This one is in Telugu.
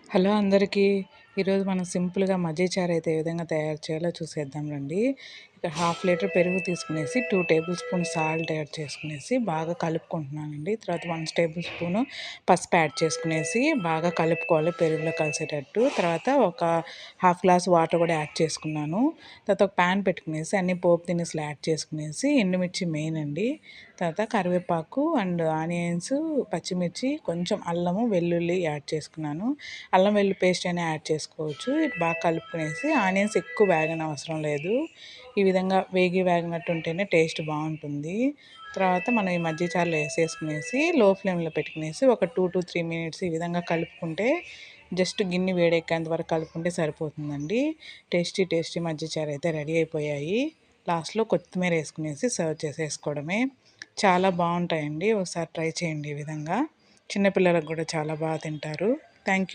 హలో అందరికీ. ఈరోజు మనం సింపుల్‌గా మజ్జిగ చారు అయితే ఏ విధంగా తయారు చేయాలో చూసేద్దాం రండి. ఇక్కడ హాఫ్ లీటర్ పెరుగు తీసుకునేసి 2 టేబుల్ స్పూన్ సాల్ట్ యాడ్ చేసుకునేసి బాగా కలుపుకుంటున్నానండి. తర్వాత 1 టేబుల్ స్పూను పసుపు యాడ్ చేసుకునేసి బాగా కలుపుకోవాలి పెరుగులో కలిసేటట్టు. తర్వాత ఒక హాఫ్ గ్లాస్ వాటర్ కూడా యాడ్ చేసుకున్నాను. తర్వాత ఒక ప్యాన్ పెట్టుకునేసి అన్ని పోపు దినుసులు యాడ్ చేసుకునేసి ఎండుమిర్చి మెయిన్ అండి. తర్వాత కరివేపాకు అండ్ ఆనియన్స్, పచ్చిమిర్చి, కొంచెం అల్లము, వెల్లుల్లి యాడ్ చేసుకున్నాను. అల్లం వెల్లుల్లి పేస్ట్ అయినా యాడ్ చేసుకోవచ్చు. బాగా కలుపుకునేసి ఆనియన్స్ ఎక్కువ వేగనవసరం లేదు. ఈ విధంగా వేగినట్టు ఉంటేనే టేస్ట్ బాగుంటుంది. తర్వాత మనం ఈ మజ్జిగ చారులో వేసేసుకునేసి లో ఫ్లేమ్లో పెట్టుకునేసి ఒక 2-3 మినిట్స్ ఈ విధంగా కలుపుకుంటే జస్ట్ గిన్నె వేడెక్కేంత వరకు కలుపుకుంటే సరిపోతుందండి. టేస్టీ మజ్జిగ చారు అయితే రెడీ అయిపోయాయి. లాస్ట్‌లో కొత్తిమీర వేసుకునేసి సర్వ్ చేసేసుకోవడమే. చాలా బాగుంటాయండి. ఒకసారి ట్రై చేయండి ఈ విధంగా. చిన్న పిల్లలకు కూడా చాలా బాగా తింటారు. Thank you.